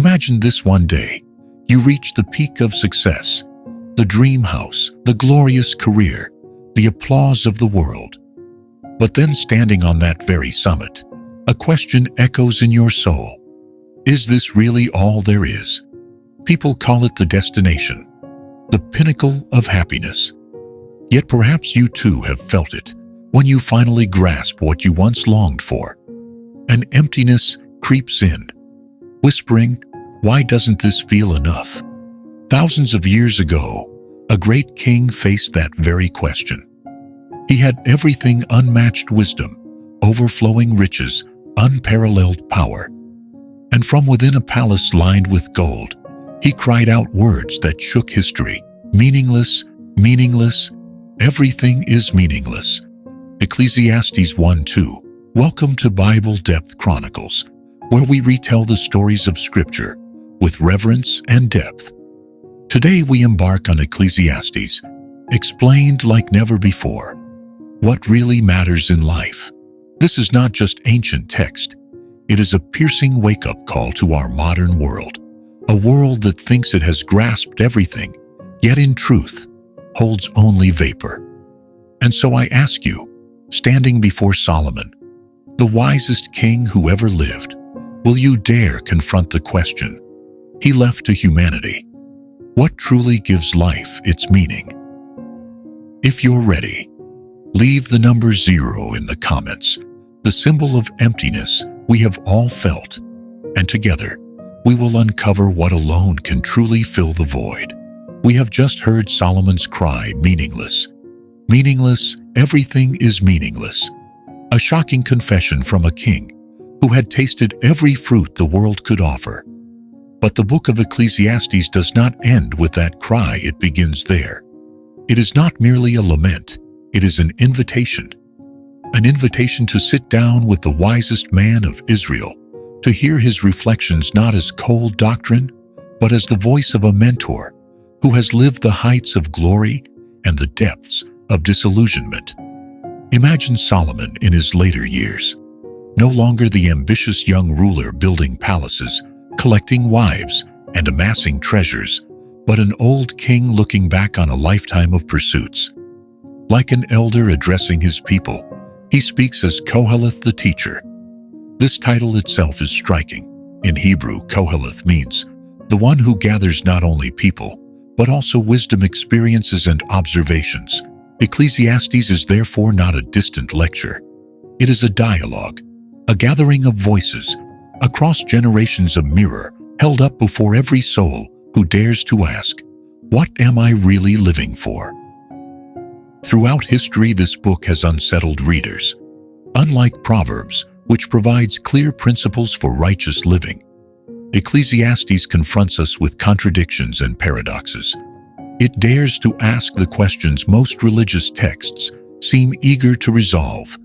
Imagine this one day. You reach the peak of success, the dream house, the glorious career, the applause of the world. But then standing on that very summit, a question echoes in your soul. Is this really all there is? People call it the destination, the pinnacle of happiness. Yet perhaps you too have felt it when you finally grasp what you once longed for. An emptiness creeps in, whispering, "Why doesn't this feel enough?" Thousands of years ago, a great king faced that very question. He had everything: unmatched wisdom, overflowing riches, unparalleled power. And from within a palace lined with gold, he cried out words that shook history. Meaningless, meaningless, everything is meaningless. Ecclesiastes 1:2. Welcome to Bible Depth Chronicles, where we retell the stories of Scripture with reverence and depth. Today we embark on Ecclesiastes, explained like never before. What really matters in life? This is not just ancient text. It is a piercing wake-up call to our modern world, a world that thinks it has grasped everything, yet in truth, holds only vapor. And so I ask you, standing before Solomon, the wisest king who ever lived, will you dare confront the question he left to humanity? What truly gives life its meaning? If you're ready, leave the number 0 in the comments, the symbol of emptiness we have all felt, and together we will uncover what alone can truly fill the void. We have just heard Solomon's cry, meaningless. Meaningless, everything is meaningless. A shocking confession from a king who had tasted every fruit the world could offer. But the Book of Ecclesiastes does not end with that cry, it begins there. It is not merely a lament, it is an invitation. An invitation to sit down with the wisest man of Israel, to hear his reflections not as cold doctrine, but as the voice of a mentor who has lived the heights of glory and the depths of disillusionment. Imagine Solomon in his later years, no longer the ambitious young ruler building palaces, collecting wives, and amassing treasures, but an old king looking back on a lifetime of pursuits. Like an elder addressing his people, he speaks as Koheleth the teacher. This title itself is striking. In Hebrew, Koheleth means the one who gathers not only people, but also wisdom, experiences, and observations. Ecclesiastes is therefore not a distant lecture. It is a dialogue, a gathering of voices, across generations, a mirror held up before every soul who dares to ask, what am I really living for? Throughout history, this book has unsettled readers. Unlike Proverbs, which provides clear principles for righteous living, Ecclesiastes confronts us with contradictions and paradoxes. It dares to ask the questions most religious texts seem eager to resolve.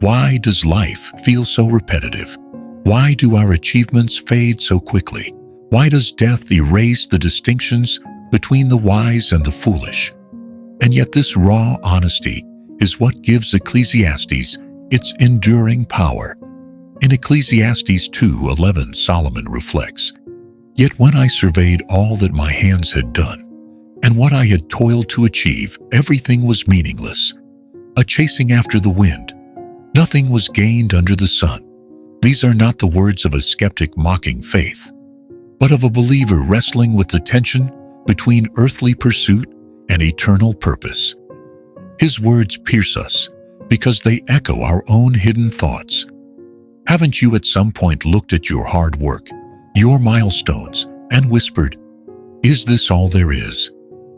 Why does life feel so repetitive? Why do our achievements fade so quickly? Why does death erase the distinctions between the wise and the foolish? And yet this raw honesty is what gives Ecclesiastes its enduring power. In Ecclesiastes 2:11, Solomon reflects, "Yet when I surveyed all that my hands had done, and what I had toiled to achieve, everything was meaningless, a chasing after the wind. Nothing was gained under the sun." These are not the words of a skeptic mocking faith, but of a believer wrestling with the tension between earthly pursuit and eternal purpose. His words pierce us because they echo our own hidden thoughts. Haven't you at some point looked at your hard work, your milestones, and whispered, "Is this all there is?"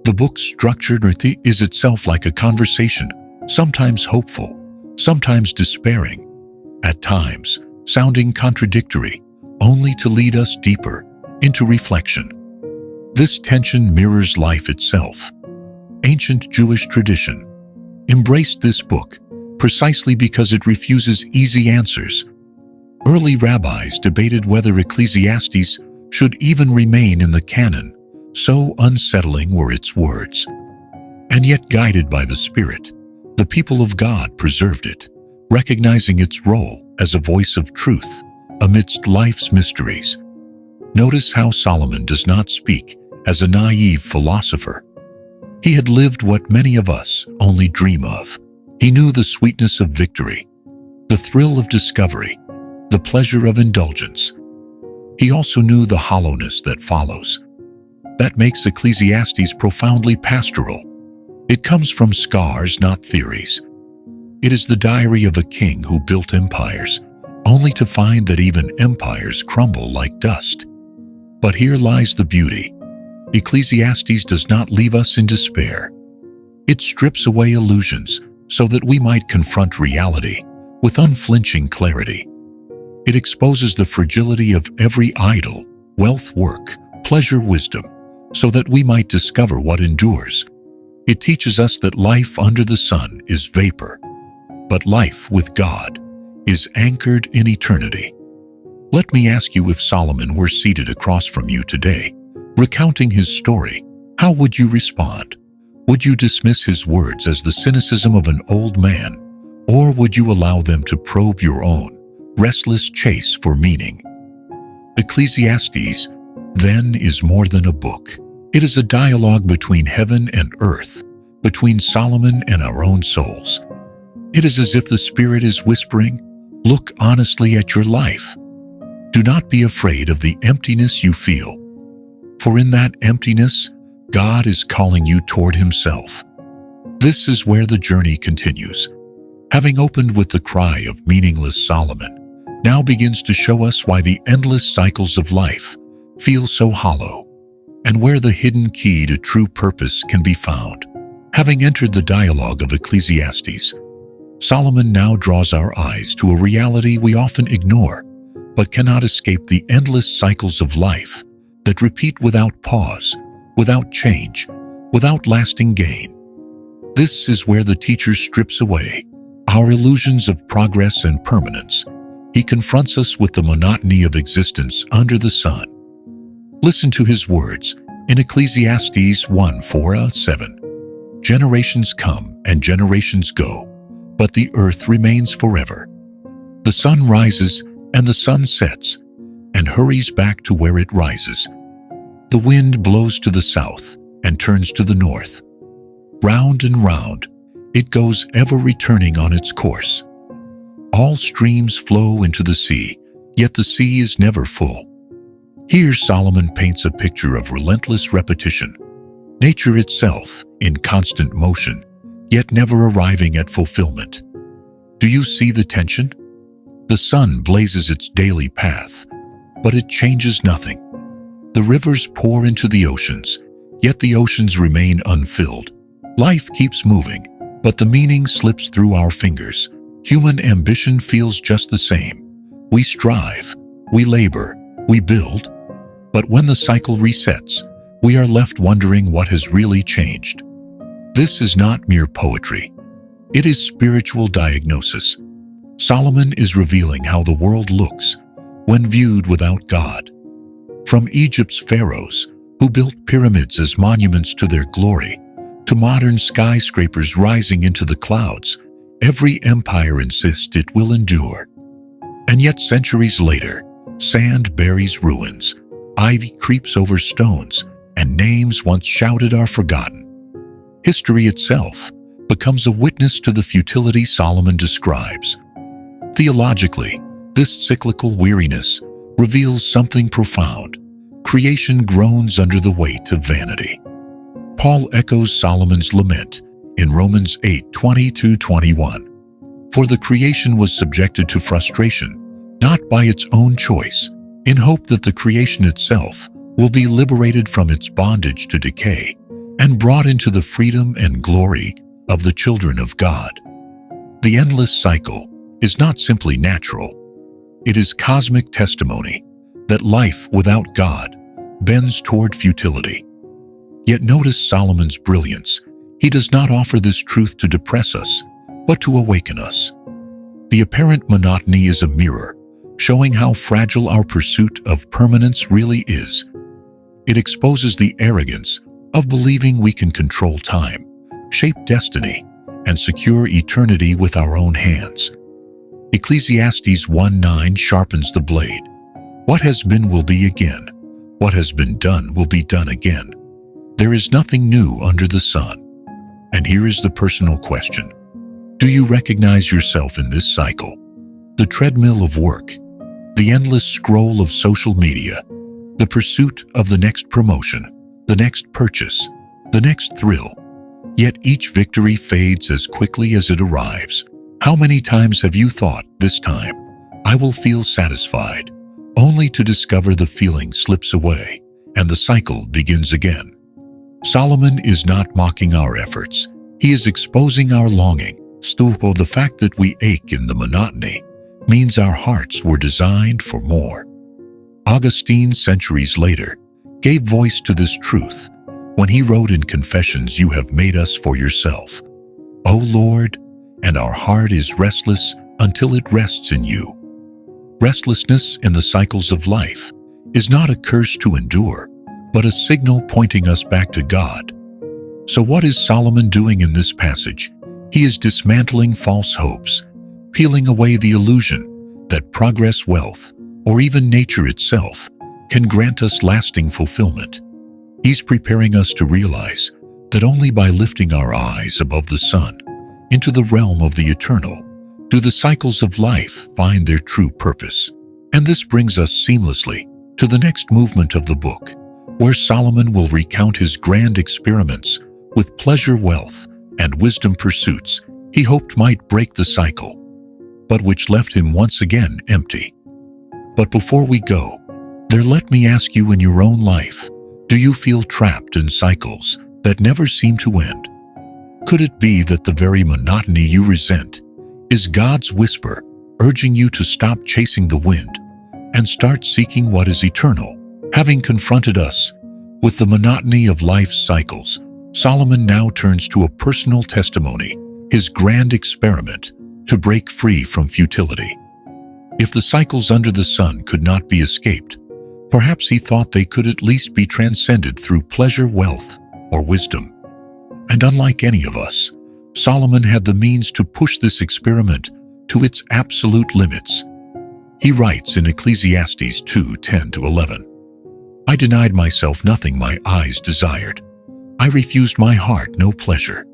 The book's structure is itself like a conversation, sometimes hopeful, sometimes despairing, at times sounding contradictory, only to lead us deeper into reflection. This tension mirrors life itself. Ancient Jewish tradition embraced this book precisely because it refuses easy answers. Early rabbis debated whether Ecclesiastes should even remain in the canon, so unsettling were its words. And yet, guided by the Spirit, the people of God preserved it, recognizing its role as a voice of truth amidst life's mysteries. Notice how Solomon does not speak as a naive philosopher. He had lived what many of us only dream of. He knew the sweetness of victory, the thrill of discovery, the pleasure of indulgence. He also knew the hollowness that follows. That makes Ecclesiastes profoundly pastoral. It comes from scars, not theories. It is the diary of a king who built empires, only to find that even empires crumble like dust. But here lies the beauty. Ecclesiastes does not leave us in despair. It strips away illusions so that we might confront reality with unflinching clarity. It exposes the fragility of every idol, wealth, work, pleasure, wisdom, so that we might discover what endures. It teaches us that life under the sun is vapor, but life with God is anchored in eternity. Let me ask you, if Solomon were seated across from you today, recounting his story, how would you respond? Would you dismiss his words as the cynicism of an old man, or would you allow them to probe your own restless chase for meaning? Ecclesiastes, then, is more than a book. It is a dialogue between heaven and earth, between Solomon and our own souls. It is as if the Spirit is whispering, "Look honestly at your life. Do not be afraid of the emptiness you feel. For in that emptiness, God is calling you toward Himself." This is where the journey continues. Having opened with the cry of meaningless, Solomon now begins to show us why the endless cycles of life feel so hollow, and where the hidden key to true purpose can be found. Having entered the dialogue of Ecclesiastes, Solomon now draws our eyes to a reality we often ignore, but cannot escape: the endless cycles of life that repeat without pause, without change, without lasting gain. This is where the teacher strips away our illusions of progress and permanence. He confronts us with the monotony of existence under the sun. Listen to his words in Ecclesiastes 1:4-7. "Generations come and generations go, but the earth remains forever. The sun rises and the sun sets and hurries back to where it rises. The wind blows to the south and turns to the north. Round and round it goes, ever returning on its course. All streams flow into the sea, yet the sea is never full." Here Solomon paints a picture of relentless repetition, nature itself in constant motion, yet never arriving at fulfillment. Do you see the tension? The sun blazes its daily path, but it changes nothing. The rivers pour into the oceans, yet the oceans remain unfilled. Life keeps moving, but the meaning slips through our fingers. Human ambition feels just the same. We strive, we labor, we build, but when the cycle resets, we are left wondering what has really changed. This is not mere poetry. It is spiritual diagnosis. Solomon is revealing how the world looks when viewed without God. From Egypt's pharaohs, who built pyramids as monuments to their glory, to modern skyscrapers rising into the clouds, every empire insists it will endure. And yet centuries later, sand buries ruins, ivy creeps over stones, and names once shouted are forgotten. History itself becomes a witness to the futility Solomon describes. Theologically, this cyclical weariness reveals something profound. Creation groans under the weight of vanity. Paul echoes Solomon's lament in Romans 8:20-21. "For the creation was subjected to frustration, not by its own choice, in hope that the creation itself will be liberated from its bondage to decay and brought into the freedom and glory of the children of God." The endless cycle is not simply natural. It is cosmic testimony that life without God bends toward futility. Yet notice Solomon's brilliance. He does not offer this truth to depress us, but to awaken us. The apparent monotony is a mirror, showing how fragile our pursuit of permanence really is. It exposes the arrogance of believing we can control time, shape destiny, and secure eternity with our own hands. Ecclesiastes 1:9 sharpens the blade. What has been will be again. What has been done will be done again. There is nothing new under the sun. And here is the personal question. Do you recognize yourself in this cycle? The treadmill of work, the endless scroll of social media, the pursuit of the next promotion, the next purchase, the next thrill. Yet each victory fades as quickly as it arrives. How many times have you thought, this time, I will feel satisfied, only to discover the feeling slips away and the cycle begins again? Solomon is not mocking our efforts. He is exposing our longing. The fact that we ache in the monotony means our hearts were designed for more. Augustine, centuries later, gave voice to this truth when he wrote in Confessions, "You have made us for yourself, O Lord, and our heart is restless until it rests in you." Restlessness in the cycles of life is not a curse to endure, but a signal pointing us back to God. So what is Solomon doing in this passage? He is dismantling false hopes, peeling away the illusion that progress, wealth, or even nature itself can grant us lasting fulfillment. He's preparing us to realize that only by lifting our eyes above the sun into the realm of the eternal do the cycles of life find their true purpose. And this brings us seamlessly to the next movement of the book, where Solomon will recount his grand experiments with pleasure, wealth, and wisdom pursuits he hoped might break the cycle, but which left him once again empty. But before we go there, let me ask you, in your own life, do you feel trapped in cycles that never seem to end? Could it be that the very monotony you resent is God's whisper urging you to stop chasing the wind and start seeking what is eternal? Having confronted us with the monotony of life's cycles, Solomon now turns to a personal testimony, his grand experiment to break free from futility. If the cycles under the sun could not be escaped, perhaps he thought they could at least be transcended through pleasure, wealth, or wisdom. And unlike any of us, Solomon had the means to push this experiment to its absolute limits. He writes in Ecclesiastes 2:10-11, "I denied myself nothing my eyes desired. I refused my heart no pleasure.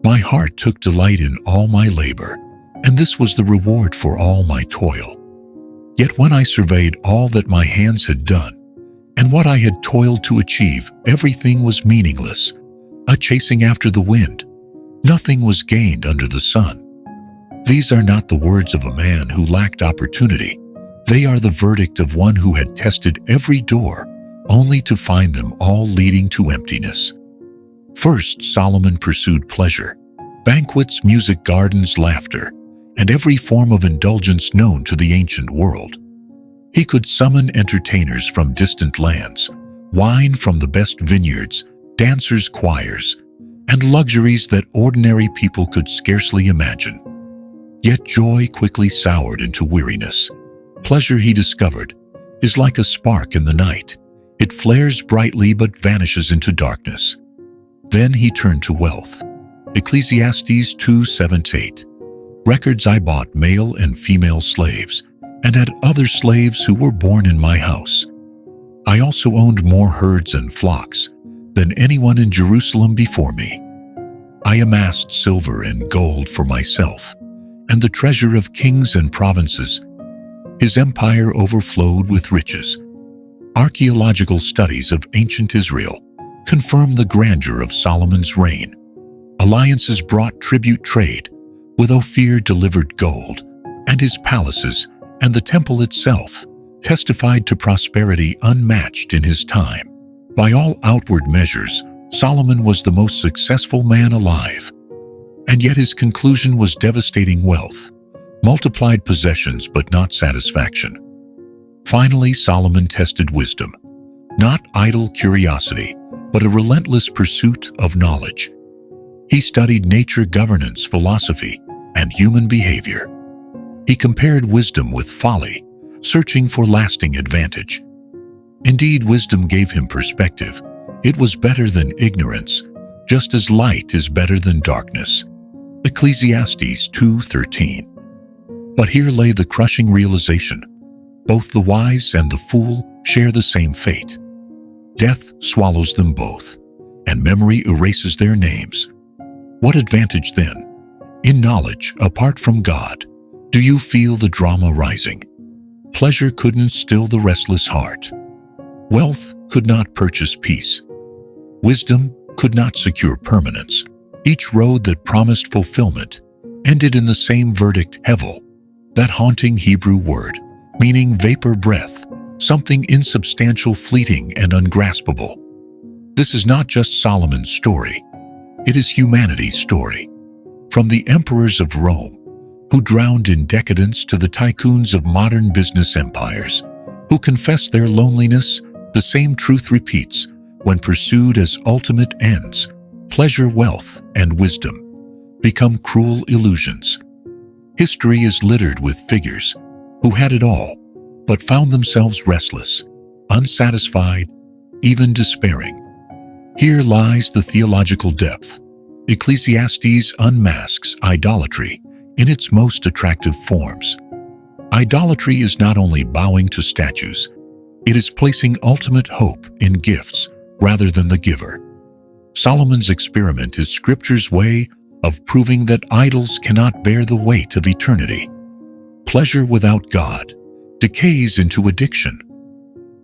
My heart took delight in all my labor, and this was the reward for all my toil. Yet when I surveyed all that my hands had done, and what I had toiled to achieve, everything was meaningless, a chasing after the wind. Nothing was gained under the sun." These are not the words of a man who lacked opportunity. They are the verdict of one who had tested every door, only to find them all leading to emptiness. First, Solomon pursued pleasure, banquets, music, gardens, laughter, and every form of indulgence known to the ancient world. He could summon entertainers from distant lands, wine from the best vineyards, dancers, choirs, and luxuries that ordinary people could scarcely imagine. Yet joy quickly soured into weariness. Pleasure, he discovered, is like a spark in the night. It flares brightly but vanishes into darkness. Then he turned to wealth. Ecclesiastes 2:7-8. "Records I bought male and female slaves, and had other slaves who were born in my house. I also owned more herds and flocks than anyone in Jerusalem before me. I amassed silver and gold for myself, and the treasure of kings and provinces. His empire overflowed with riches." Archaeological studies of ancient Israel confirm the grandeur of Solomon's reign. Alliances brought tribute trade, with Ophir delivered gold, and his palaces and the temple itself testified to prosperity unmatched in his time. By all outward measures, Solomon was the most successful man alive. And yet his conclusion was devastating: wealth, multiplied possessions but not satisfaction. Finally, Solomon tested wisdom, not idle curiosity, but a relentless pursuit of knowledge. He studied nature, governance, philosophy, and human behavior. He compared wisdom with folly, searching for lasting advantage. Indeed, wisdom gave him perspective. It was better than ignorance, just as light is better than darkness. Ecclesiastes 2:13. But here lay the crushing realization: both the wise and the fool share the same fate. Death swallows them both, and memory erases their names. What advantage, then, in knowledge apart from God? Do you feel the drama rising? Pleasure couldn't still the restless heart. Wealth could not purchase peace. Wisdom could not secure permanence. Each road that promised fulfillment ended in the same verdict, hevel, that haunting Hebrew word, meaning vapor breath, something insubstantial, fleeting, and ungraspable. This is not just Solomon's story. It is humanity's story. From the emperors of Rome, who drowned in decadence, to the tycoons of modern business empires, who confess their loneliness, the same truth repeats when pursued as ultimate ends. Pleasure, wealth, and wisdom become cruel illusions. History is littered with figures who had it all, but found themselves restless, unsatisfied, even despairing. Here lies the theological depth. Ecclesiastes unmasks idolatry in its most attractive forms. Idolatry is not only bowing to statues, it is placing ultimate hope in gifts rather than the giver. Solomon's experiment is Scripture's way of proving that idols cannot bear the weight of eternity. Pleasure without God decays into addiction.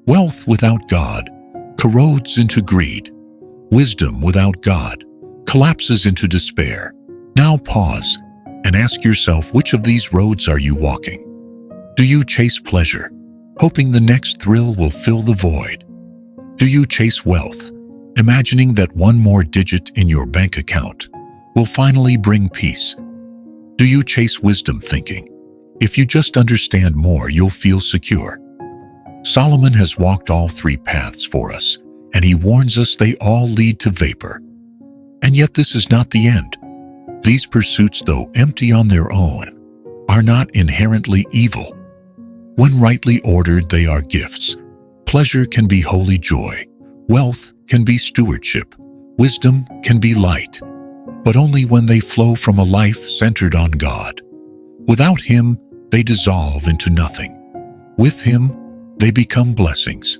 Wealth without God corrodes into greed. Wisdom without God collapses into despair. Now pause and ask yourself, which of these roads are you walking? Do you chase pleasure, hoping the next thrill will fill the void? Do you chase wealth, imagining that one more digit in your bank account will finally bring peace? Do you chase wisdom, thinking, if you just understand more, you'll feel secure? Solomon has walked all three paths for us, and he warns us they all lead to vapor. And yet this is not the end. These pursuits, though empty on their own, are not inherently evil. When rightly ordered, they are gifts. Pleasure can be holy joy. Wealth can be stewardship. Wisdom can be light. But only when they flow from a life centered on God. Without Him, they dissolve into nothing. With Him, they become blessings.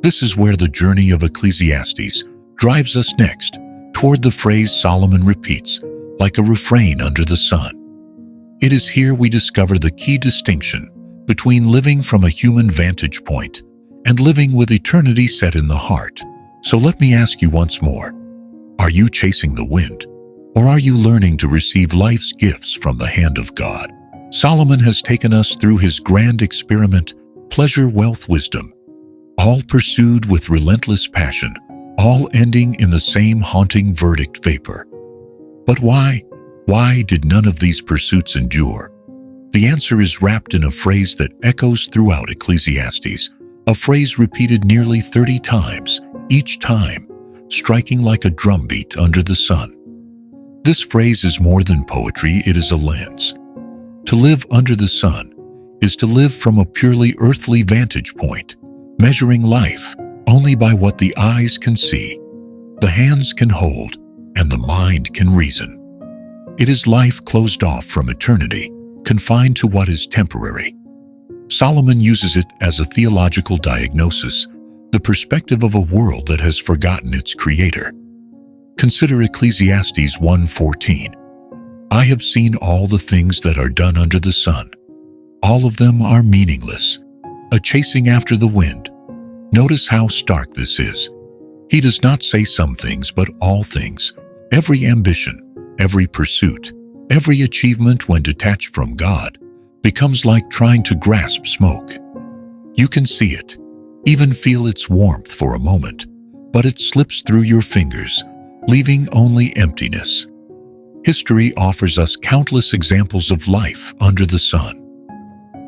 This is where the journey of Ecclesiastes drives us next, toward the phrase Solomon repeats, like a refrain under the sun. It is here we discover the key distinction between living from a human vantage point and living with eternity set in the heart. So let me ask you once more, are you chasing the wind, or are you learning to receive life's gifts from the hand of God? Solomon has taken us through his grand experiment, pleasure, wealth, wisdom, all pursued with relentless passion, all ending in the same haunting verdict, vapor. But why? Why did none of these pursuits endure? The answer is wrapped in a phrase that echoes throughout Ecclesiastes, a phrase repeated nearly 30 times, each time striking like a drumbeat under the sun. This phrase is more than poetry, it is a lens. To live under the sun is to live from a purely earthly vantage point, measuring life only by what the eyes can see, the hands can hold, and the mind can reason. It is life closed off from eternity, confined to what is temporary. Solomon uses it as a theological diagnosis, the perspective of a world that has forgotten its creator. Consider Ecclesiastes 1:14. I have seen all the things that are done under the sun. All of them are meaningless, a chasing after the wind. Notice how stark this is. He does not say some things, but all things. Every ambition, every pursuit, every achievement, when detached from God, becomes like trying to grasp smoke. You can see it, even feel its warmth for a moment, but it slips through your fingers, leaving only emptiness. History offers us countless examples of life under the sun.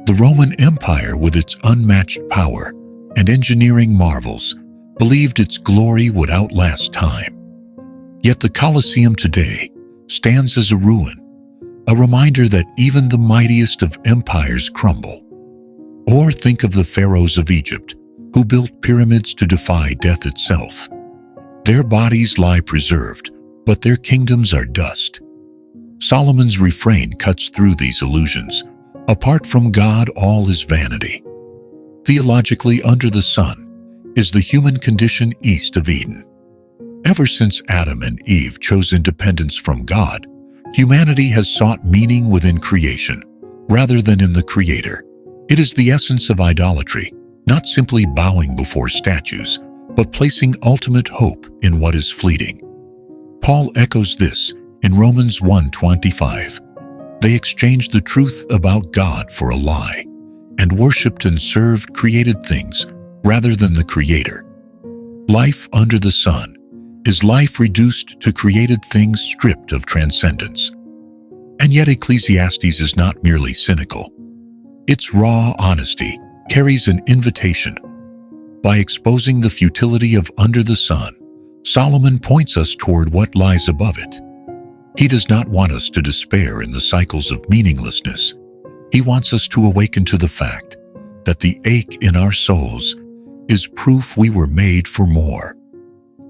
The Roman Empire, with its unmatched power and engineering marvels, believed its glory would outlast time. Yet the Colosseum today stands as a ruin, a reminder that even the mightiest of empires crumble. Or think of the pharaohs of Egypt, who built pyramids to defy death itself. Their bodies lie preserved, but their kingdoms are dust. Solomon's refrain cuts through these illusions. Apart from God, all is vanity. Theologically, under the sun is the human condition east of Eden. Ever since Adam and Eve chose independence from God, humanity has sought meaning within creation, rather than in the Creator. It is the essence of idolatry, not simply bowing before statues, but placing ultimate hope in what is fleeting. Paul echoes this in Romans 1:25. They exchanged the truth about God for a lie, and worshipped and served created things rather than the Creator. Life under the sun is life reduced to created things stripped of transcendence. And yet Ecclesiastes is not merely cynical. Its raw honesty carries an invitation. By exposing the futility of under the sun, Solomon points us toward what lies above it. He does not want us to despair in the cycles of meaninglessness. He wants us to awaken to the fact that the ache in our souls is proof we were made for more.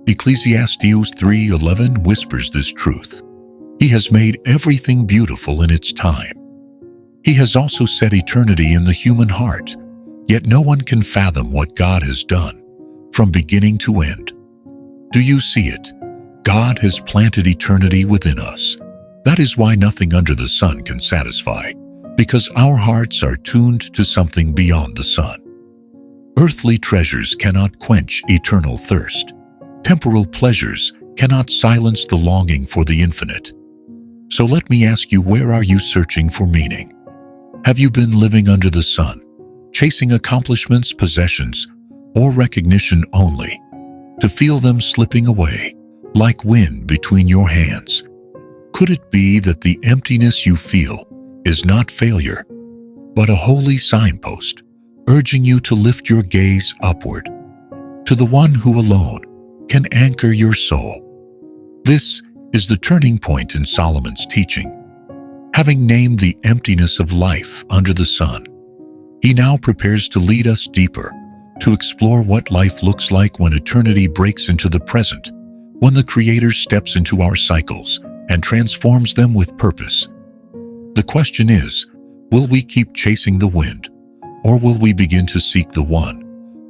Ecclesiastes 3:11 whispers this truth. He has made everything beautiful in its time. He has also set eternity in the human heart, yet no one can fathom what God has done, from beginning to end. Do you see it? God has planted eternity within us. That is why nothing under the sun can satisfy, because our hearts are tuned to something beyond the sun. Earthly treasures cannot quench eternal thirst. Temporal pleasures cannot silence the longing for the infinite. So let me ask you, where are you searching for meaning? Have you been living under the sun, chasing accomplishments, possessions, or recognition only, to feel them slipping away like wind between your hands? Could it be that the emptiness you feel is not failure, but a holy signpost urging you to lift your gaze upward, to the one who alone can anchor your soul? This is the turning point in Solomon's teaching. Having named the emptiness of life under the sun, he now prepares to lead us deeper, to explore what life looks like when eternity breaks into the present, when the Creator steps into our cycles and transforms them with purpose. The question is, will we keep chasing the wind, or will we begin to seek the one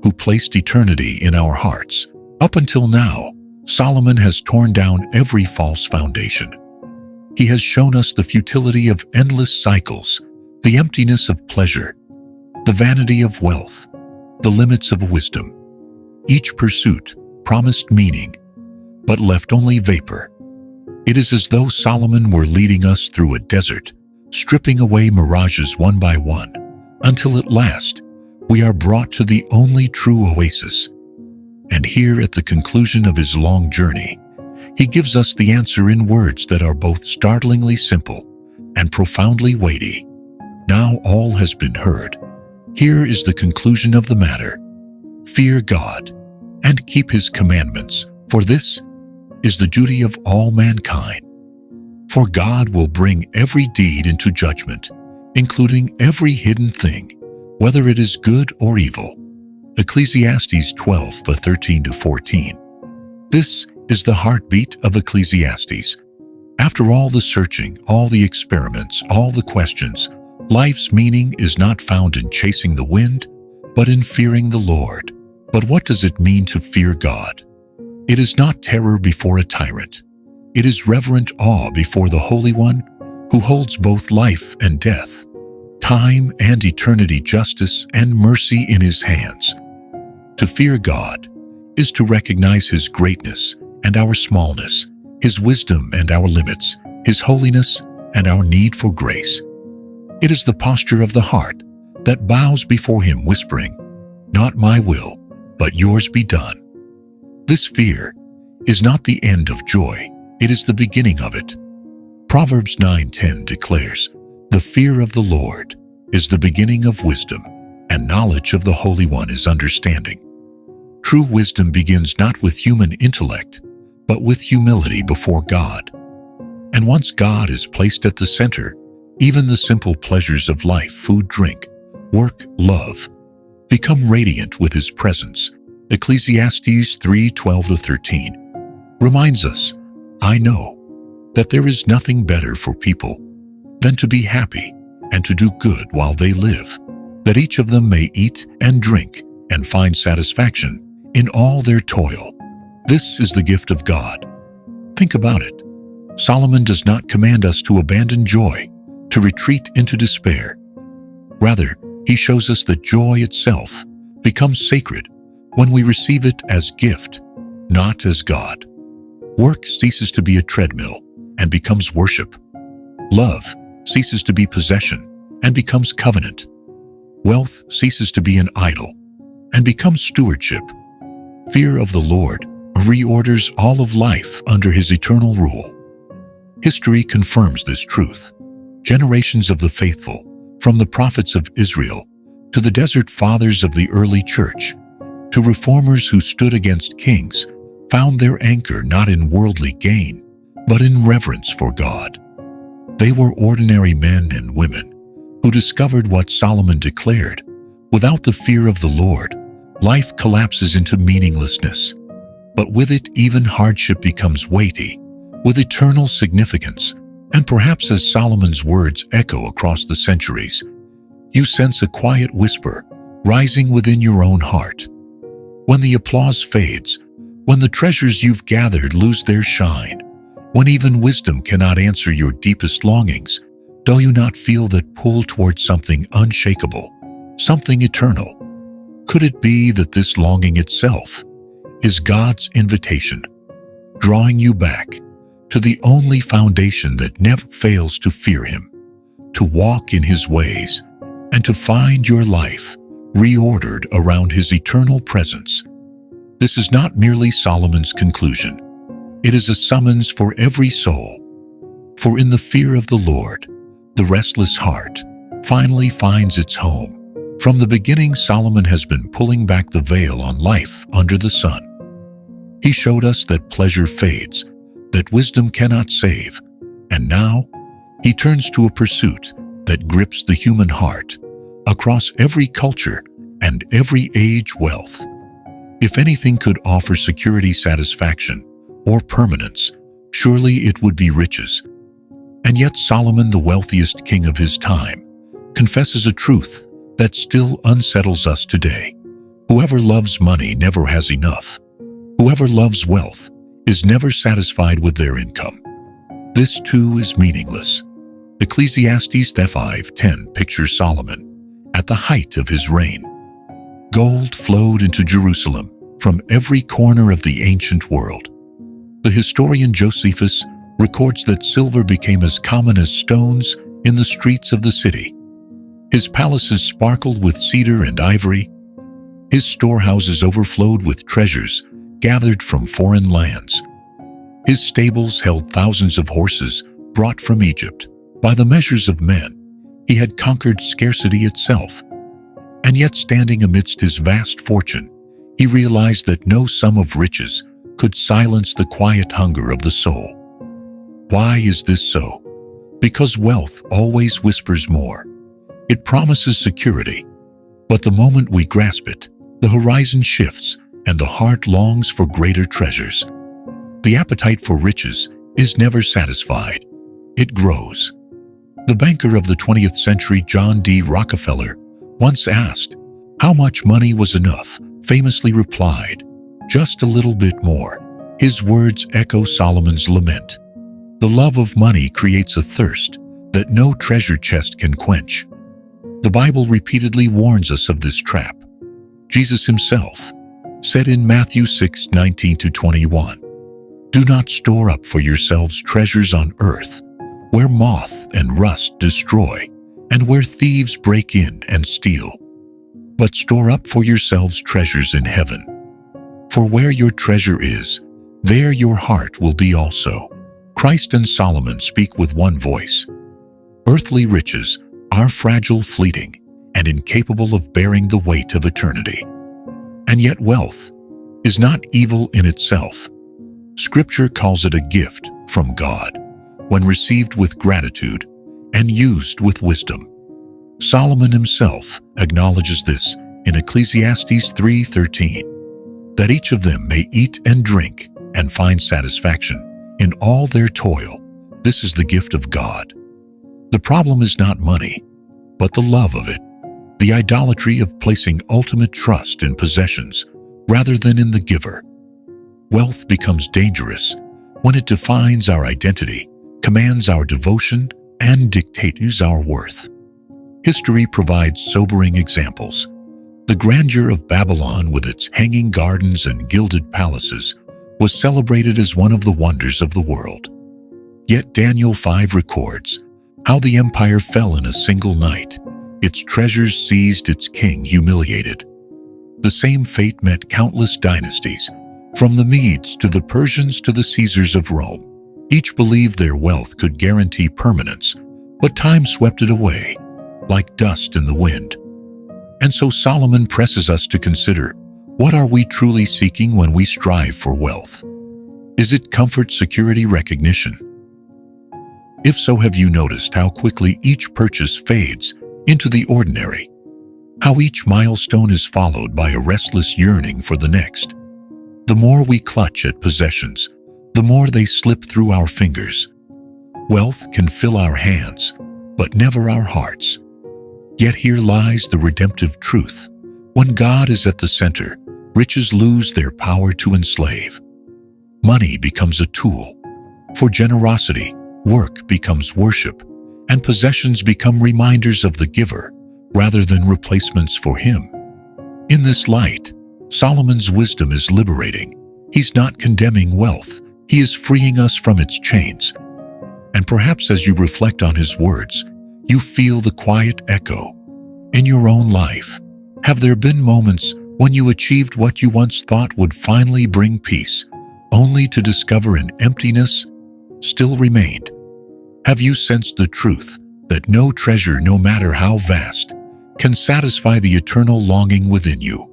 who placed eternity in our hearts? Up until now, Solomon has torn down every false foundation. He has shown us the futility of endless cycles, the emptiness of pleasure, the vanity of wealth, the limits of wisdom. Each pursuit promised meaning, but left only vapor. It is as though Solomon were leading us through a desert, stripping away mirages one by one, until at last we are brought to the only true oasis. And here at the conclusion of his long journey, he gives us the answer in words that are both startlingly simple and profoundly weighty. Now all has been heard. Here is the conclusion of the matter. Fear God and keep his commandments, for this is the duty of all mankind. For God will bring every deed into judgment, including every hidden thing, whether it is good or evil. Ecclesiastes 12:13-14. This is the heartbeat of Ecclesiastes. After all the searching, all the experiments, all the questions, life's meaning is not found in chasing the wind, but in fearing the Lord. But what does it mean to fear God? It is not terror before a tyrant. It is reverent awe before the Holy One who holds both life and death, time and eternity, justice and mercy in his hands. To fear God is to recognize his greatness and our smallness, his wisdom and our limits, his holiness and our need for grace. It is the posture of the heart that bows before him, whispering, "Not my will, but yours be done." This fear is not the end of joy, it is the beginning of it. Proverbs 9:10 declares, "The fear of the Lord is the beginning of wisdom, and knowledge of the Holy One is understanding." True wisdom begins not with human intellect, but with humility before God. And once God is placed at the center, even the simple pleasures of life, food, drink, work, love, become radiant with his presence. Ecclesiastes 3:12-13 reminds us, "I know that there is nothing better for people than to be happy and to do good while they live, that each of them may eat and drink and find satisfaction in all their toil. This is the gift of God. Think about it. Solomon does not command us to abandon joy, to retreat into despair. Rather, he shows us that joy itself becomes sacred when we receive it as gift, not as God. Work ceases to be a treadmill and becomes worship. Love ceases to be possession and becomes covenant. Wealth ceases to be an idol and becomes stewardship. Fear of the Lord reorders all of life under his eternal rule. History confirms this truth. Generations of the faithful, from the prophets of Israel to the desert fathers of the early church, to reformers who stood against kings, found their anchor not in worldly gain, but in reverence for God. They were ordinary men and women who discovered what Solomon declared: without the fear of the Lord, life collapses into meaninglessness. But with it, even hardship becomes weighty, with eternal significance. And perhaps as Solomon's words echo across the centuries, you sense a quiet whisper rising within your own heart. When the applause fades, when the treasures you've gathered lose their shine, when even wisdom cannot answer your deepest longings, do you not feel that pull towards something unshakable, something eternal? Could it be that this longing itself is God's invitation, drawing you back to the only foundation that never fails to fear him, to walk in his ways, and to find your life reordered around his eternal presence? This is not merely Solomon's conclusion. It is a summons for every soul. For in the fear of the Lord, the restless heart finally finds its home. From the beginning, Solomon has been pulling back the veil on life under the sun. He showed us that pleasure fades, that wisdom cannot save, and now he turns to a pursuit that grips the human heart across every culture and every age. Wealth, if anything could offer security, satisfaction, or permanence, surely it would be riches. And yet Solomon, the wealthiest king of his time, confesses a truth that still unsettles us today. Whoever loves money never has enough. Whoever loves wealth is never satisfied with their income. This too is meaningless. Ecclesiastes 5:10 pictures Solomon at the height of his reign. Gold flowed into Jerusalem from every corner of the ancient world. The historian Josephus records that silver became as common as stones in the streets of the city. His palaces sparkled with cedar and ivory. His storehouses overflowed with treasures gathered from foreign lands. His stables held thousands of horses brought from Egypt. By the measures of men, he had conquered scarcity itself. And yet, standing amidst his vast fortune, he realized that no sum of riches could silence the quiet hunger of the soul. Why is this so? Because wealth always whispers more. It promises security, but the moment we grasp it, the horizon shifts and the heart longs for greater treasures. The appetite for riches is never satisfied. It grows. The banker of the 20th century, John D. Rockefeller, once asked how much money was enough, famously replied, "Just a little bit more." His words echo Solomon's lament. The love of money creates a thirst that no treasure chest can quench. The Bible repeatedly warns us of this trap. Jesus himself said in Matthew 6:19-21, "Do not store up for yourselves treasures on earth, where moth and rust destroy, and where thieves break in and steal. But store up for yourselves treasures in heaven. For where your treasure is, there your heart will be also." Christ and Solomon speak with one voice. Earthly riches are fragile, fleeting, and incapable of bearing the weight of eternity. And yet wealth is not evil in itself. Scripture calls it a gift from God when received with gratitude and used with wisdom. Solomon himself acknowledges this in Ecclesiastes 3:13, that each of them may eat and drink and find satisfaction in all their toil. This is the gift of God. The problem is not money, but the love of it, the idolatry of placing ultimate trust in possessions rather than in the giver. Wealth becomes dangerous when it defines our identity, commands our devotion, and dictates our worth. History provides sobering examples. The grandeur of Babylon, with its hanging gardens and gilded palaces, was celebrated as one of the wonders of the world. Yet Daniel 5 records how the empire fell in a single night. Its treasures seized, its king humiliated. The same fate met countless dynasties, from the Medes to the Persians to the Caesars of Rome. Each believed their wealth could guarantee permanence, but time swept it away, like dust in the wind. And so Solomon presses us to consider, what are we truly seeking when we strive for wealth? Is it comfort, security, recognition? If so, have you noticed how quickly each purchase fades into the ordinary? How each milestone is followed by a restless yearning for the next? The more we clutch at possessions, the more they slip through our fingers. Wealth can fill our hands, but never our hearts. Yet here lies the redemptive truth. When God is at the center, riches lose their power to enslave. Money becomes a tool for generosity, work becomes worship, and possessions become reminders of the giver rather than replacements for him. In this light, Solomon's wisdom is liberating. He's not condemning wealth, he is freeing us from its chains. And perhaps as you reflect on his words, you feel the quiet echo. In your own life, have there been moments when you achieved what you once thought would finally bring peace, only to discover an emptiness still remained? Have you sensed the truth that no treasure, no matter how vast, can satisfy the eternal longing within you?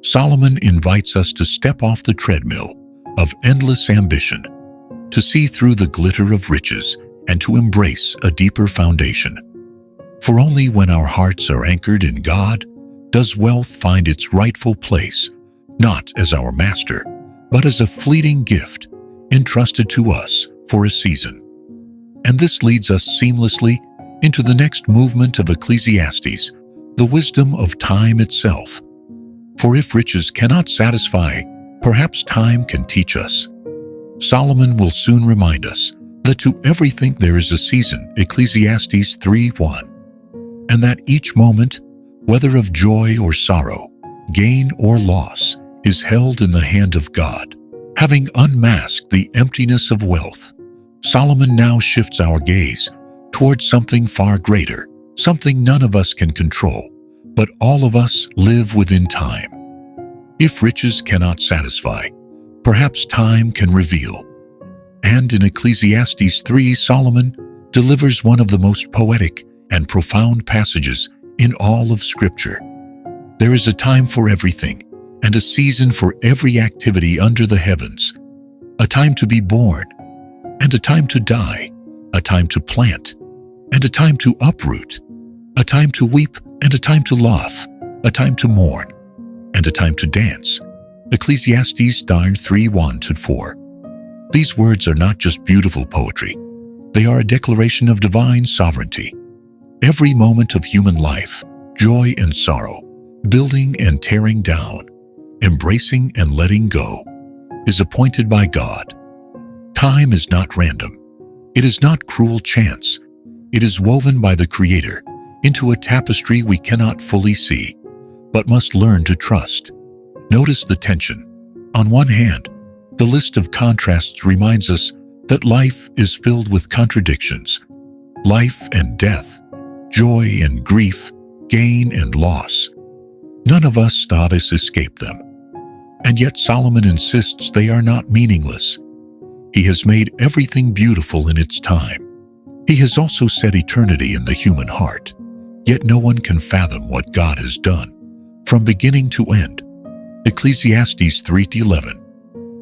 Solomon invites us to step off the treadmill of endless ambition, to see through the glitter of riches, and to embrace a deeper foundation. For only when our hearts are anchored in God does wealth find its rightful place, not as our master, but as a fleeting gift entrusted to us for a season. And this leads us seamlessly into the next movement of Ecclesiastes, the wisdom of time itself. For if riches cannot satisfy, perhaps time can teach us. Solomon will soon remind us that to everything there is a season, Ecclesiastes 3:1, and that each moment, whether of joy or sorrow, gain or loss, is held in the hand of God. Having unmasked the emptiness of wealth, Solomon now shifts our gaze towards something far greater, something none of us can control, but all of us live within time. If riches cannot satisfy, perhaps time can reveal. And in Ecclesiastes 3, Solomon delivers one of the most poetic and profound passages in all of Scripture. There is a time for everything, and a season for every activity under the heavens. A time to be born, and a time to die. A time to plant, and a time to uproot. A time to weep, and a time to laugh. A time to mourn, and a time to dance. Ecclesiastes 3:1-4. These words are not just beautiful poetry. They are a declaration of divine sovereignty. Every moment of human life, joy and sorrow, building and tearing down, embracing and letting go, is appointed by God. Time is not random. It is not cruel chance. It is woven by the Creator into a tapestry we cannot fully see, but must learn to trust. Notice the tension. On one hand, the list of contrasts reminds us that life is filled with contradictions. Life and death, joy and grief, gain and loss. None of us escape them. And yet Solomon insists they are not meaningless. He has made everything beautiful in its time. He has also set eternity in the human heart. Yet no one can fathom what God has done, from beginning to end. Ecclesiastes 3:11.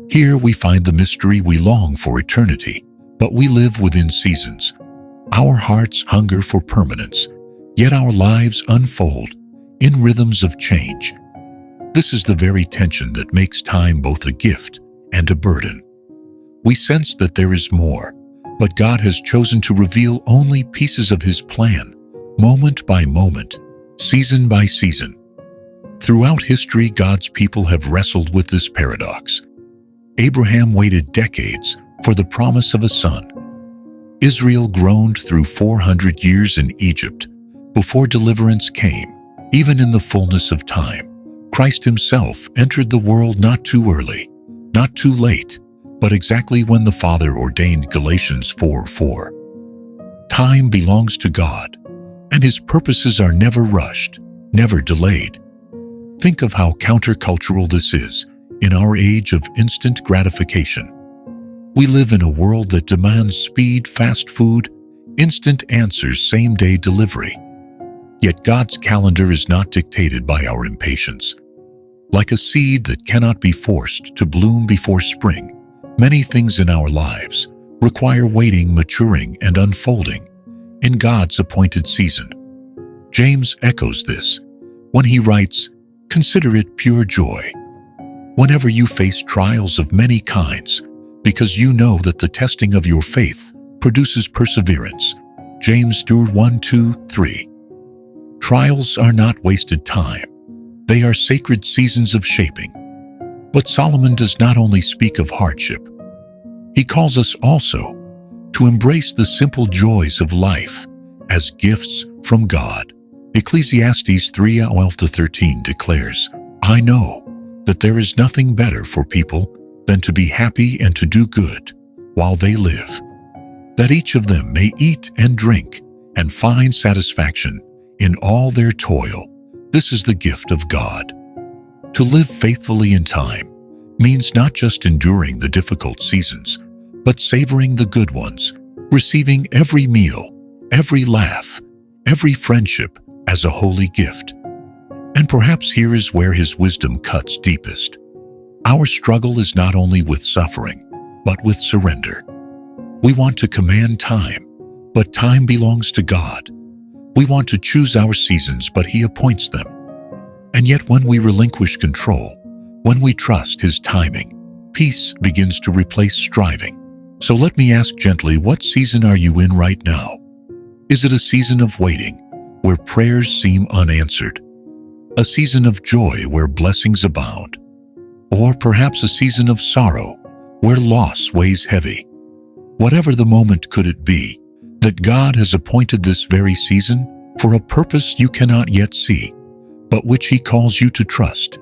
Here we find the mystery. We long for eternity, but we live within seasons. Our hearts hunger for permanence, yet our lives unfold in rhythms of change. This is the very tension that makes time both a gift and a burden. We sense that there is more, but God has chosen to reveal only pieces of His plan, moment by moment, season by season. Throughout history, God's people have wrestled with this paradox. Abraham waited decades for the promise of a son. Israel groaned through 400 years in Egypt before deliverance came. Even in the fullness of time, Christ himself entered the world not too early, not too late, but exactly when the Father ordained. Galatians 4:4. Time belongs to God, and his purposes are never rushed, never delayed. Think of how countercultural this is in our age of instant gratification. We live in a world that demands speed, fast food, instant answers, same-day delivery. Yet God's calendar is not dictated by our impatience. Like a seed that cannot be forced to bloom before spring, many things in our lives require waiting, maturing, and unfolding in God's appointed season. James echoes this when he writes, "Consider it pure joy whenever you face trials of many kinds, because you know that the testing of your faith produces perseverance." James 1:2-3. Trials are not wasted time. They are sacred seasons of shaping. But Solomon does not only speak of hardship. He calls us also to embrace the simple joys of life as gifts from God. Ecclesiastes 3:12-13 declares, "I know that there is nothing better for people than to be happy and to do good while they live, that each of them may eat and drink and find satisfaction in all their toil. This is the gift of God." To live faithfully in time means not just enduring the difficult seasons, but savoring the good ones, receiving every meal, every laugh, every friendship as a holy gift. And perhaps here is where his wisdom cuts deepest. Our struggle is not only with suffering, but with surrender. We want to command time, but time belongs to God. We want to choose our seasons, but he appoints them. And yet when we relinquish control, when we trust his timing, peace begins to replace striving. So let me ask gently, what season are you in right now? Is it a season of waiting, where prayers seem unanswered? A season of joy where blessings abound? Or perhaps a season of sorrow, where loss weighs heavy? Whatever the moment, could it be that God has appointed this very season for a purpose you cannot yet see, but which he calls you to trust?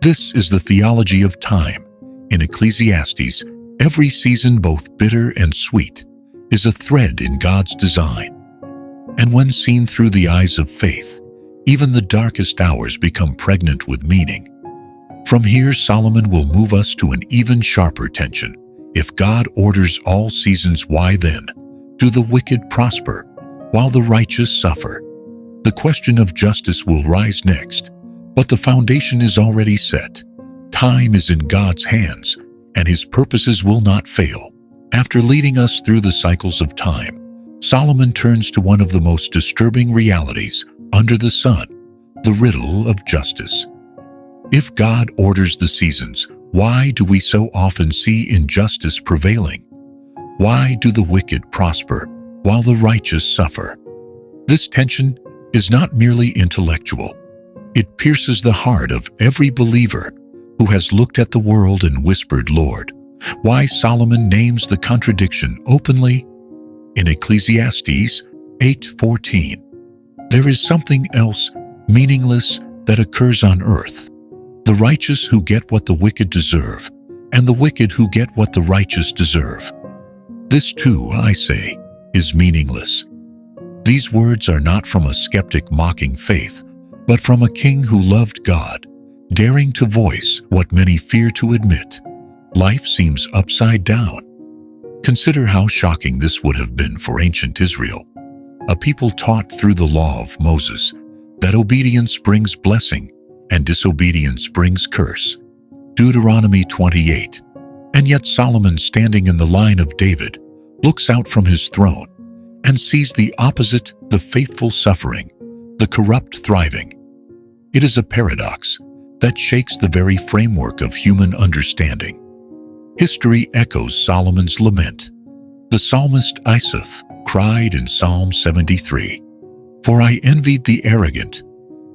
This is the theology of time. In Ecclesiastes, every season, both bitter and sweet, is a thread in God's design. And when seen through the eyes of faith, even the darkest hours become pregnant with meaning. From here, Solomon will move us to an even sharper tension. If God orders all seasons, why then do the wicked prosper while the righteous suffer? The question of justice will rise next, but the foundation is already set. Time is in God's hands, and his purposes will not fail. After leading us through the cycles of time, Solomon turns to one of the most disturbing realities under the sun, the riddle of justice. If God orders the seasons, why do we so often see injustice prevailing? Why do the wicked prosper while the righteous suffer? This tension is not merely intellectual. It pierces the heart of every believer who has looked at the world and whispered, "Lord." Why Solomon names the contradiction openly in Ecclesiastes 8:14. There is something else meaningless that occurs on earth. The righteous who get what the wicked deserve, and the wicked who get what the righteous deserve. This too, I say, is meaningless. These words are not from a skeptic mocking faith, but from a king who loved God, daring to voice what many fear to admit. Life seems upside down. Consider how shocking this would have been for ancient Israel, a people taught through the law of Moses that obedience brings blessing and disobedience brings curse. Deuteronomy 28. And yet Solomon, standing in the line of David, looks out from his throne and sees the opposite, the faithful suffering, the corrupt thriving. It is a paradox that shakes the very framework of human understanding. History echoes Solomon's lament. The psalmist Asaph cried in Psalm 73, "For I envied the arrogant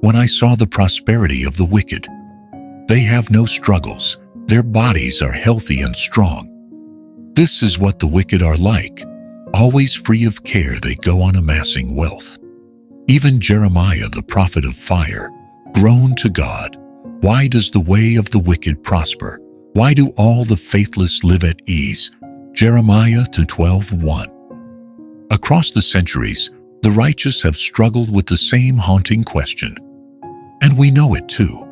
when I saw the prosperity of the wicked. They have no struggles. Their bodies are healthy and strong. This is what the wicked are like. Always free of care, they go on amassing wealth. Even Jeremiah, the prophet of fire, groaned to God, "Why does the way of the wicked prosper? Why do all the faithless live at ease?" Jeremiah 12:1. Across the centuries, the righteous have struggled with the same haunting question. And we know it too.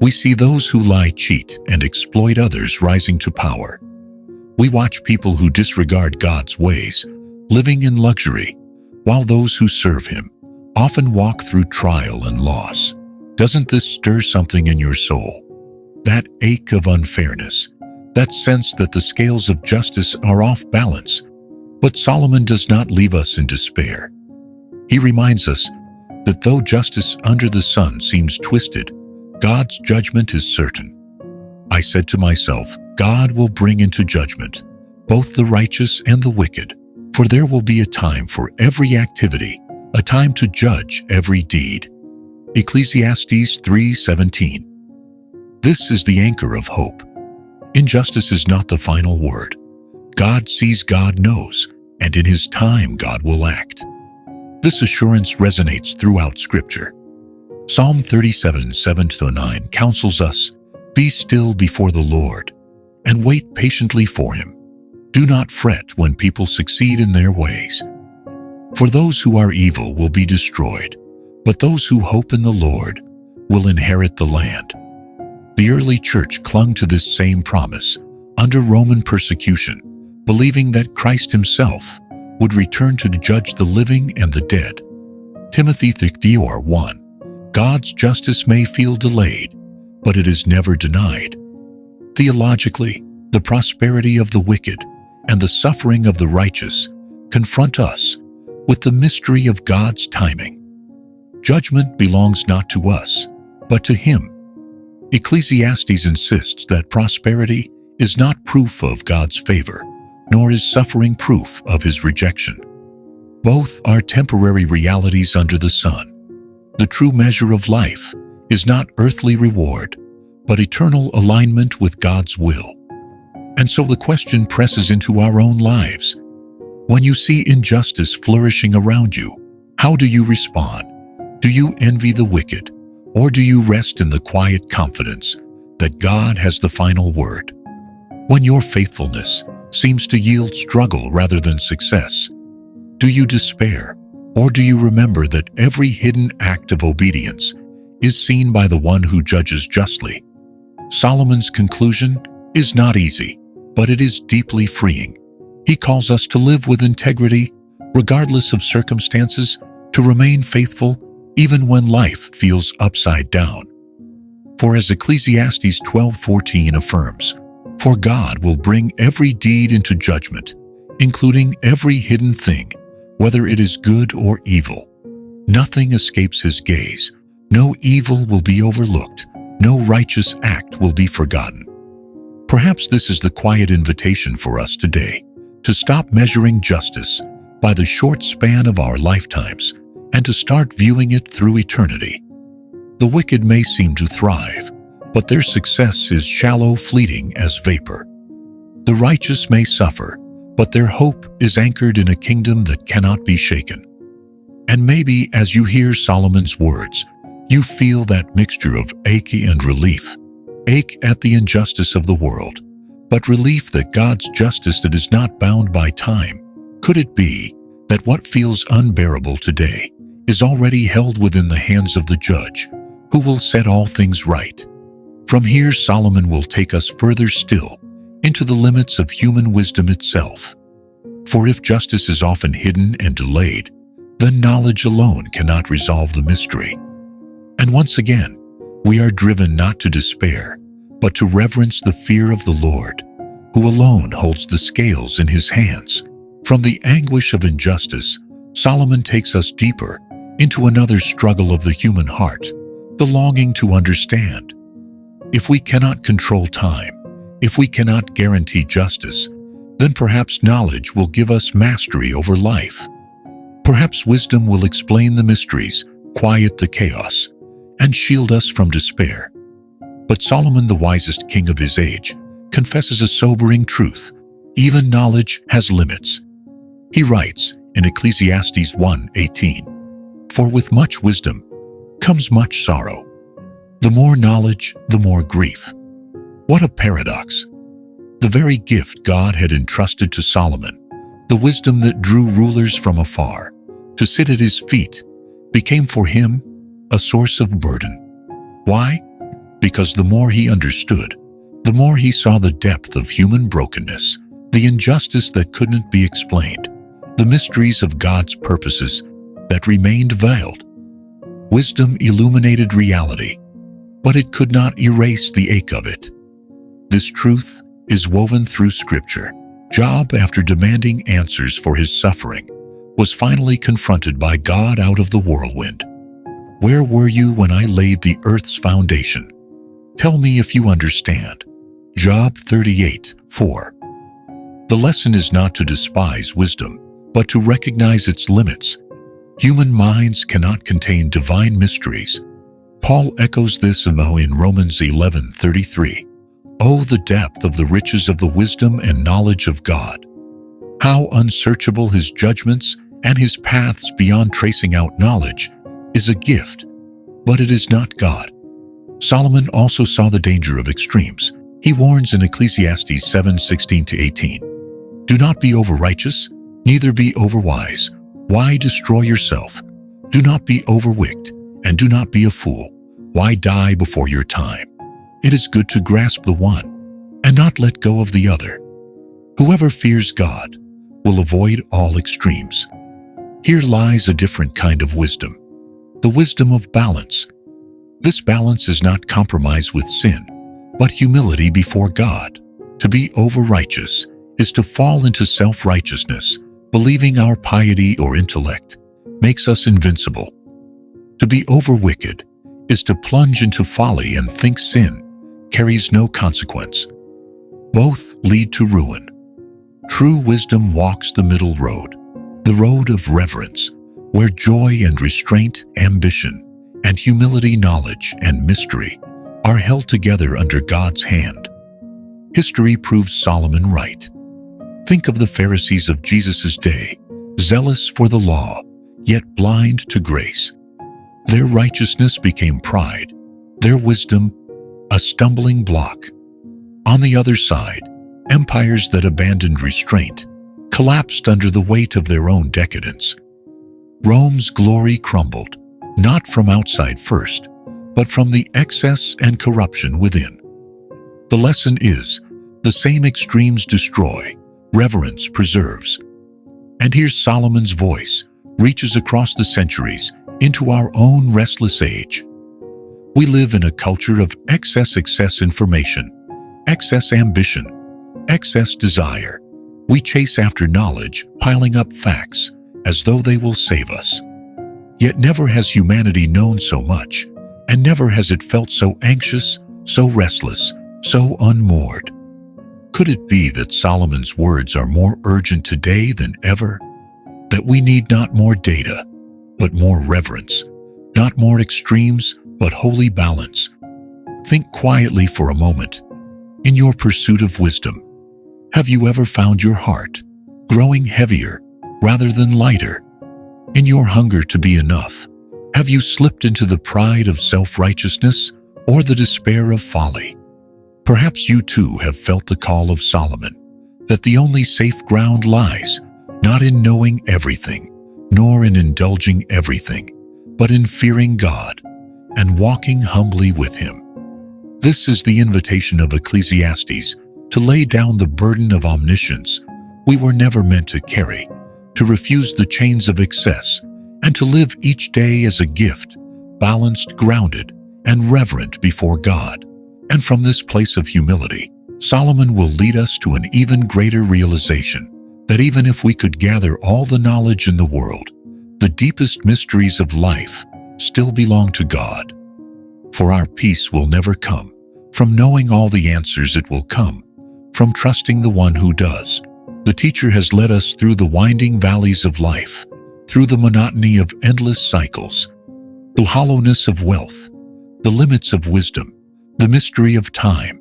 We see those who lie, cheat, and exploit others rising to power. We watch people who disregard God's ways, living in luxury, while those who serve Him often walk through trial and loss. Doesn't this stir something in your soul? That ache of unfairness, that sense that the scales of justice are off balance. But Solomon does not leave us in despair. He reminds us that though justice under the sun seems twisted, God's judgment is certain. I said to myself, God will bring into judgment both the righteous and the wicked, for there will be a time for every activity, a time to judge every deed. Ecclesiastes 3:17. This is the anchor of hope. Injustice is not the final word. God sees, God knows, and in His time God will act. This assurance resonates throughout Scripture. Psalm 37:7-9 counsels us, "Be still before the Lord, and wait patiently for Him. Do not fret when people succeed in their ways. For those who are evil will be destroyed, but those who hope in the Lord will inherit the land." The early church clung to this same promise under Roman persecution, believing that Christ Himself would return to judge the living and the dead. Timothy 3:1. God's justice may feel delayed, but it is never denied. Theologically, the prosperity of the wicked and the suffering of the righteous confront us with the mystery of God's timing. Judgment belongs not to us, but to Him. Ecclesiastes insists that prosperity is not proof of God's favor, nor is suffering proof of His rejection. Both are temporary realities under the sun. The true measure of life is not earthly reward, but eternal alignment with God's will. And so the question presses into our own lives. When you see injustice flourishing around you, how do you respond? Do you envy the wicked, or do you rest in the quiet confidence that God has the final word? When your faithfulness seems to yield struggle rather than success, do you despair, or do you remember that every hidden act of obedience is seen by the one who judges justly? Solomon's conclusion is not easy, but it is deeply freeing. He calls us to live with integrity, regardless of circumstances, to remain faithful even when life feels upside down. For as Ecclesiastes 12:14 affirms, "For God will bring every deed into judgment, including every hidden thing, whether it is good or evil. Nothing escapes His gaze. No evil will be overlooked. No righteous act will be forgotten." Perhaps this is the quiet invitation for us today, to stop measuring justice by the short span of our lifetimes and to start viewing it through eternity. The wicked may seem to thrive, but their success is shallow, fleeting as vapor. The righteous may suffer, but their hope is anchored in a kingdom that cannot be shaken. And maybe as you hear Solomon's words, you feel that mixture of ache and relief. Ache at the injustice of the world, but relief that God's justice that is not bound by time. Could it be that what feels unbearable today is already held within the hands of the judge, who will set all things right? From here, Solomon will take us further still, into the limits of human wisdom itself. For if justice is often hidden and delayed, then knowledge alone cannot resolve the mystery. And once again, we are driven not to despair, but to reverence the fear of the Lord, who alone holds the scales in His hands. From the anguish of injustice, Solomon takes us deeper into another struggle of the human heart, the longing to understand. If we cannot control time, if we cannot guarantee justice, then perhaps knowledge will give us mastery over life. Perhaps wisdom will explain the mysteries, quiet the chaos, and shield us from despair. But Solomon, the wisest king of his age, confesses a sobering truth: even knowledge has limits. He writes in Ecclesiastes 1:18, "For with much wisdom comes much sorrow. The more knowledge, the more grief." What a paradox! The very gift God had entrusted to Solomon, the wisdom that drew rulers from afar to sit at his feet, became for him a source of burden. Why? Because the more he understood, the more he saw the depth of human brokenness, the injustice that couldn't be explained, the mysteries of God's purposes that remained veiled. Wisdom illuminated reality, but it could not erase the ache of it. This truth is woven through Scripture. Job, after demanding answers for his suffering, was finally confronted by God out of the whirlwind. "Where were you when I laid the earth's foundation? Tell me if you understand." Job 38:4. The lesson is not to despise wisdom, but to recognize its limits. Human minds cannot contain divine mysteries. Paul echoes this in Romans 11:33. "Oh, the depth of the riches of the wisdom and knowledge of God! How unsearchable his judgments and his paths beyond tracing out knowledge is a gift, but it is not God." Solomon also saw the danger of extremes. He warns in Ecclesiastes 7:16-18, "Do not be over-righteous, neither be over-wise. Why destroy yourself? Do not be overwicked, and do not be a fool. Why die before your time? It is good to grasp the one and not let go of the other. Whoever fears God will avoid all extremes." Here lies a different kind of wisdom, the wisdom of balance. This balance is not compromise with sin, but humility before God. To be over-righteous is to fall into self-righteousness, believing our piety or intellect makes us invincible. To be over-wicked is to plunge into folly and think sin carries no consequence. Both lead to ruin. True wisdom walks the middle road, the road of reverence, where joy and restraint, ambition, and humility, knowledge and mystery are held together under God's hand. History proves Solomon right. Think of the Pharisees of Jesus' day, zealous for the law, yet blind to grace. Their righteousness became pride, their wisdom a stumbling block. On the other side, empires that abandoned restraint collapsed under the weight of their own decadence. Rome's glory crumbled, not from outside first, but from the excess and corruption within. The lesson is, the same extremes destroy, reverence preserves. And here Solomon's voice reaches across the centuries into our own restless age. We live in a culture of excess information, excess ambition, excess desire. We chase after knowledge, piling up facts as though they will save us. Yet never has humanity known so much, and never has it felt so anxious, so restless, so unmoored. Could it be that Solomon's words are more urgent today than ever? That we need not more data, but more reverence, not more extremes, but holy balance. Think quietly for a moment. In your pursuit of wisdom, have you ever found your heart growing heavier rather than lighter? In your hunger to be enough, have you slipped into the pride of self-righteousness or the despair of folly? Perhaps you too have felt the call of Solomon, that the only safe ground lies not in knowing everything, nor in indulging everything, but in fearing God and walking humbly with Him. This is the invitation of Ecclesiastes, to lay down the burden of omniscience we were never meant to carry, to refuse the chains of excess, and to live each day as a gift, balanced, grounded, and reverent before God. And from this place of humility, Solomon will lead us to an even greater realization that even if we could gather all the knowledge in the world, the deepest mysteries of life still belong to God. For our peace will never come from knowing all the answers, it will come from trusting the one who does. The teacher has led us through the winding valleys of life, through the monotony of endless cycles, the hollowness of wealth, the limits of wisdom, the mystery of time,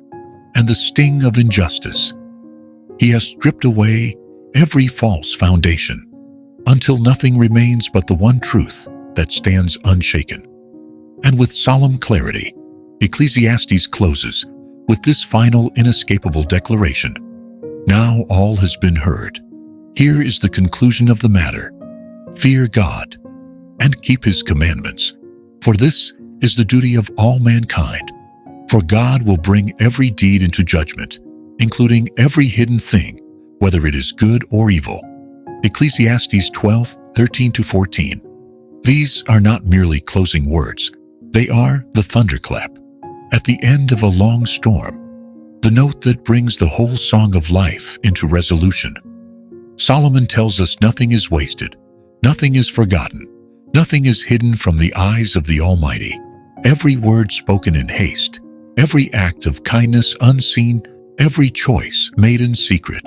and the sting of injustice. He has stripped away every false foundation until nothing remains but the one truth that stands unshaken. And with solemn clarity, Ecclesiastes closes with this final inescapable declaration: "Now all has been heard. Here is the conclusion of the matter. Fear God and keep His commandments, for this is the duty of all mankind. For God will bring every deed into judgment, including every hidden thing, whether it is good or evil." Ecclesiastes 12:13-14. These are not merely closing words. They are the thunderclap at the end of a long storm, the note that brings the whole song of life into resolution. Solomon tells us nothing is wasted, nothing is forgotten, nothing is hidden from the eyes of the Almighty. Every word spoken in haste, every act of kindness unseen, every choice made in secret,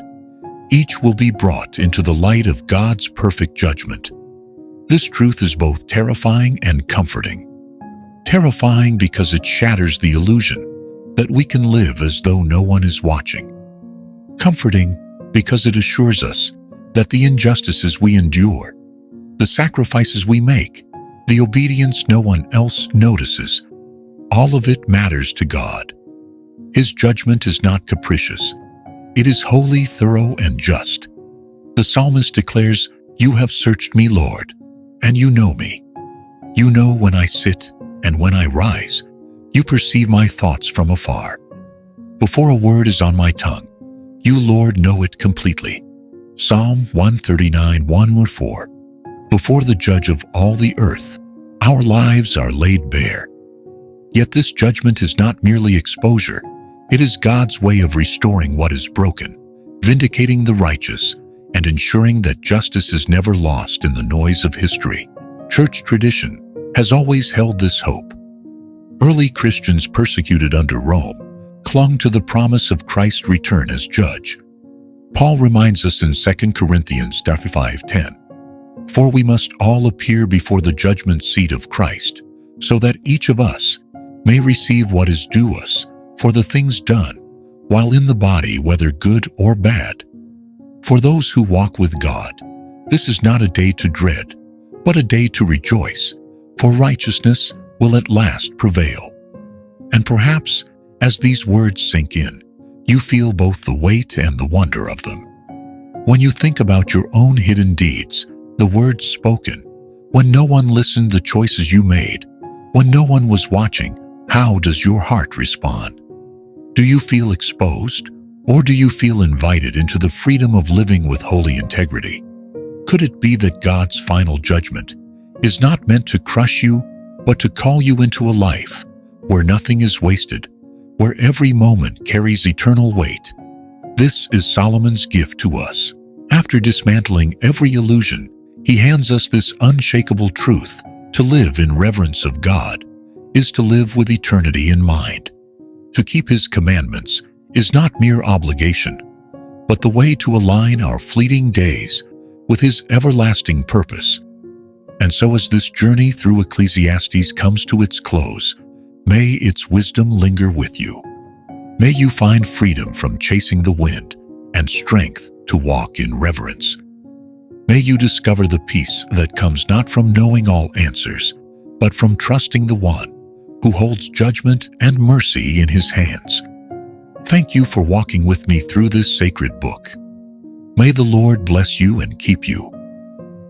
each will be brought into the light of God's perfect judgment. This truth is both terrifying and comforting. Terrifying because it shatters the illusion that we can live as though no one is watching. Comforting because it assures us that the injustices we endure, the sacrifices we make, the obedience no one else notices, all of it matters to God. His judgment is not capricious. It is holy, thorough, and just. The psalmist declares, "You have searched me, Lord, and you know me. You know when I sit and when I rise. You perceive my thoughts from afar. Before a word is on my tongue, you, Lord, know it completely." Psalm 139:1-4. Before the judge of all the earth, our lives are laid bare. Yet this judgment is not merely exposure. It is God's way of restoring what is broken, vindicating the righteous, and ensuring that justice is never lost in the noise of history. Church tradition has always held this hope. Early Christians persecuted under Rome clung to the promise of Christ's return as judge. Paul reminds us in 2 Corinthians 5:10, "For we must all appear before the judgment seat of Christ, so that each of us may receive what is due us for the things done while in the body, whether good or bad." For those who walk with God, this is not a day to dread, but a day to rejoice, for righteousness will at last prevail. And perhaps, as these words sink in, you feel both the weight and the wonder of them. When you think about your own hidden deeds, the words spoken, when no one listened, the choices you made, when no one was watching, how does your heart respond? Do you feel exposed, or do you feel invited into the freedom of living with holy integrity? Could it be that God's final judgment is not meant to crush you, but to call you into a life where nothing is wasted, where every moment carries eternal weight? This is Solomon's gift to us. After dismantling every illusion, he hands us this unshakable truth: to live in reverence of God is to live with eternity in mind. To keep His commandments is not mere obligation, but the way to align our fleeting days with His everlasting purpose. And so as this journey through Ecclesiastes comes to its close, may its wisdom linger with you. May you find freedom from chasing the wind and strength to walk in reverence. May you discover the peace that comes not from knowing all answers, but from trusting the One who holds judgment and mercy in His hands. Thank you for walking with me through this sacred book. May the Lord bless you and keep you.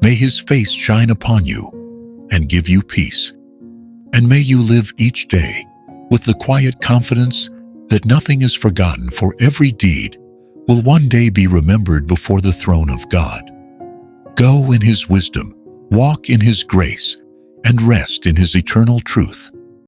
May His face shine upon you and give you peace. And may you live each day with the quiet confidence that nothing is forgotten, for every deed will one day be remembered before the throne of God. Go in His wisdom, walk in His grace, and rest in His eternal truth.